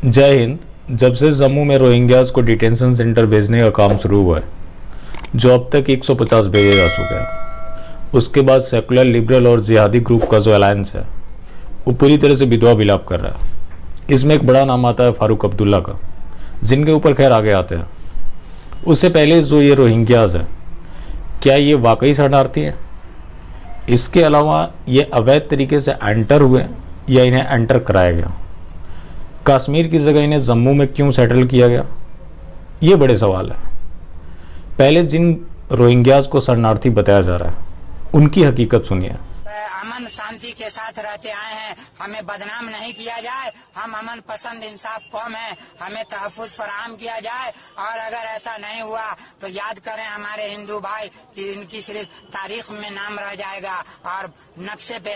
जय हिंद। जब से जम्मू में रोहिंग्याज को डिटेंशन सेंटर भेजने का काम शुरू हुआ है, जो अब तक 150 भेजे जा चुके हैं, उसके बाद सेकुलर, लिबरल और जिहादी ग्रुप का जो अलायंस है वो पूरी तरह से विधवा विलाप कर रहा है। इसमें एक बड़ा नाम आता है फारूक अब्दुल्ला का, जिनके ऊपर खैर आगे आते हैं। उससे पहले जो ये रोहिंग्याज है, क्या ये वाकई शरणार्थी है? इसके अलावा ये अवैध तरीके से एंटर हुए या इन्हें एंटर कराया गया? कश्मीर की जगह इन्हें जम्मू में क्यों सेटल किया गया? ये बड़े सवाल है। पहले जिन रोहिंग्याज को शरणार्थी बताया जा रहा है, उनकी हकीकत सुनिए। अमन शांति के साथ रहते आए हैं, हमें बदनाम नहीं किया जाए। हम अमन पसंद इंसाफ कौम है, हमें तहफ़्फ़ुज़ फराहम किया जाए। और अगर ऐसा नहीं हुआ तो याद करें हमारे हिंदू भाई कि इनकी सिर्फ तारीख में नाम रह जाएगा और नक्शे पे,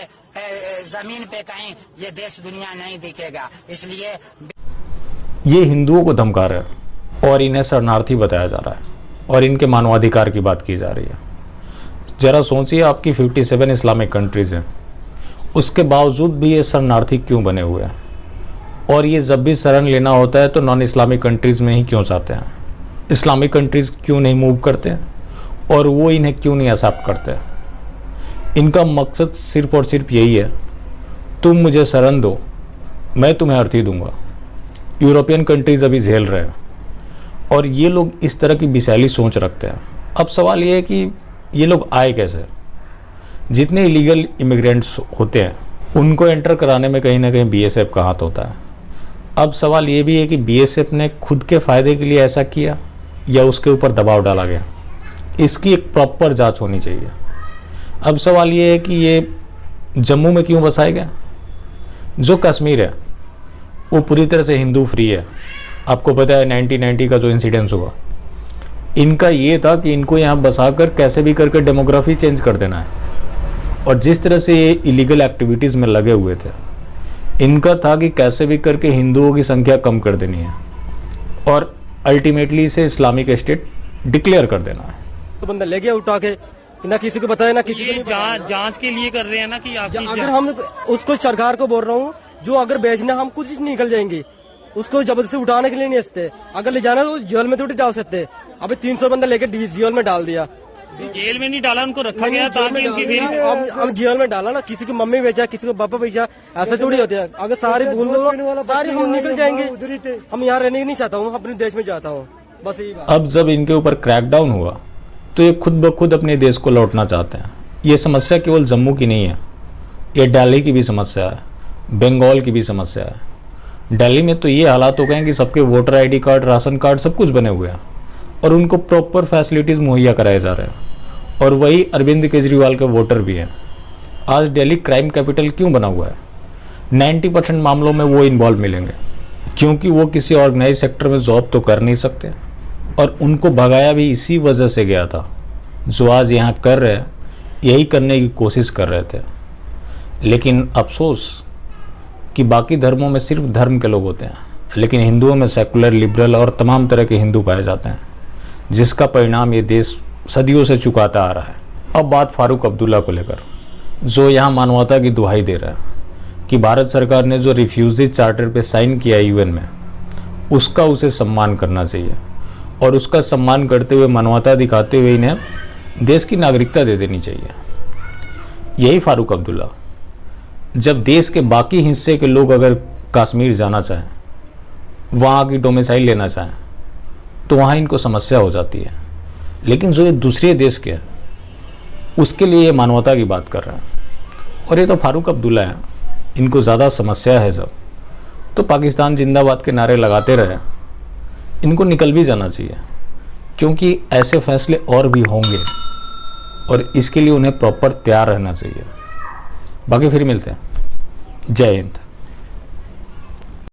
जमीन पे कहीं ये देश दुनिया नहीं दिखेगा। इसलिए ये हिंदुओं को धमका रहे हैं और इन्हें शरणार्थी बताया जा रहा है और इनके मानवाधिकार की बात की जा रही है। जरा सोचिए, आपकी 57 इस्लामिक कंट्रीज़ हैं, उसके बावजूद भी ये शरणार्थी क्यों बने हुए हैं? और ये जब भी शरण लेना होता है तो नॉन इस्लामिक कंट्रीज़ में ही क्यों जाते हैं? इस्लामिक कंट्रीज़ क्यों नहीं मूव करते और वो इन्हें क्यों नहीं एक्सेप्ट करते? इनका मकसद सिर्फ और सिर्फ यही है, तुम मुझे शरण दो, मैं तुम्हें अर्थी दूंगा। यूरोपियन कंट्रीज़ अभी झेल रहे हैं और ये लोग इस तरह की विशाली सोच रखते हैं। अब सवाल ये है कि ये लोग आए कैसे? जितने इलीगल इमिग्रेंट्स होते हैं उनको एंटर कराने में कहीं ना कहीं बीएसएफ का हाथ होता है। अब सवाल ये भी है कि बीएसएफ ने खुद के फ़ायदे के लिए ऐसा किया या उसके ऊपर दबाव डाला गया? इसकी एक प्रॉपर जांच होनी चाहिए। अब सवाल ये है कि ये जम्मू में क्यों बसाया गया? जो कश्मीर है वो पूरी तरह से हिंदू फ्री है। आपको पता है 1990 का जो इंसिडेंस हुआ, इनका ये था कि इनको यहाँ बसाकर कैसे भी करके डेमोग्राफी चेंज कर देना है। और जिस तरह से ये इलीगल एक्टिविटीज़ में लगे हुए थे, इनका था कि कैसे भी करके हिंदुओं की संख्या कम कर देनी है और अल्टीमेटली इसे इस्लामिक स्टेट डिक्लेयर कर देना है। तो बंदा ले गया उठा के, ना किसी को बताया, ना किसी को जांच के लिए कर रहे हैं ना कि आपकी अगर हम उसको सरकार को बोल रहा हूँ, जो अगर बेचना हम कुछ निकल जाएंगे, उसको जबरदस्ती उठाने के लिए नहीं हंसते। अगर ले जाना तो जेल में थोड़ी डाल सकते। अभी 300 बंदा लेके जेल में डाल दिया। जेल में नहीं डाला, उनको रखा गया ताकि उनकी अब जेल में डाला ना, किसी की मम्मी बेचा, किसी को पापा बेचा, ऐसे थोड़ी होते हैं। अगर सारे भूल लो, सारे हम निकल जाएंगे। हम यहाँ रहने नहीं चाहता हूँ, अपने देश में जाता हूँ, बस यही बात। अब जब इनके ऊपर क्रैकडाउन हुआ तो ये खुद ब खुद अपने देश को लौटना चाहते हैं। ये समस्या केवल जम्मू की नहीं है, ये दिल्ली की भी समस्या है, बंगाल की भी समस्या है। दिल्ली में तो ये हालात हो गए हैं कि सबके voter ID card, ration card सब कुछ बने हुए हैं और उनको प्रॉपर फैसिलिटीज़ मुहैया कराए जा रहे हैं। और वही अरविंद केजरीवाल के वोटर भी हैं। आज दिल्ली क्राइम कैपिटल क्यों बना हुआ है? 90% मामलों में वो इन्वॉल्व मिलेंगे, क्योंकि वो किसी ऑर्गेनाइज सेक्टर में जॉब तो कर नहीं सकते और उनको भगाया भी इसी वजह से गया था। जो आज यहाँ कर रहे हैं, यही करने की कोशिश कर रहे थे। लेकिन अफसोस कि बाकी धर्मों में सिर्फ धर्म के लोग होते हैं, लेकिन हिंदुओं में सेकुलर, लिबरल और तमाम तरह के हिंदू पाए जाते हैं, जिसका परिणाम ये देश सदियों से चुकाता आ रहा है। अब बात फारूक अब्दुल्ला को लेकर, जो यहाँ मानवता की दुहाई दे रहा है कि भारत सरकार ने जो रिफ्यूजी चार्टर पे साइन किया है यूएन में, उसका उसे सम्मान करना चाहिए और उसका सम्मान करते हुए, मानवता दिखाते हुए इन्हें देश की नागरिकता दे देनी चाहिए। यही फारूक अब्दुल्ला, जब देश के बाकी हिस्से के लोग अगर कश्मीर जाना चाहें, वहाँ की डोमिसाइल लेना चाहें, तो वहाँ इनको समस्या हो जाती है। लेकिन जो ये दूसरे देश के हैं, उसके लिए ये मानवता की बात कर रहे हैं। और ये तो फारूक अब्दुल्ला हैं, इनको ज़्यादा समस्या है जब, तो पाकिस्तान जिंदाबाद के नारे लगाते रहे। इनको निकल भी जाना चाहिए, क्योंकि ऐसे फैसले और भी होंगे और इसके लिए उन्हें प्रॉपर तैयार रहना चाहिए। बाकी फिर मिलते हैं। जय हिंद।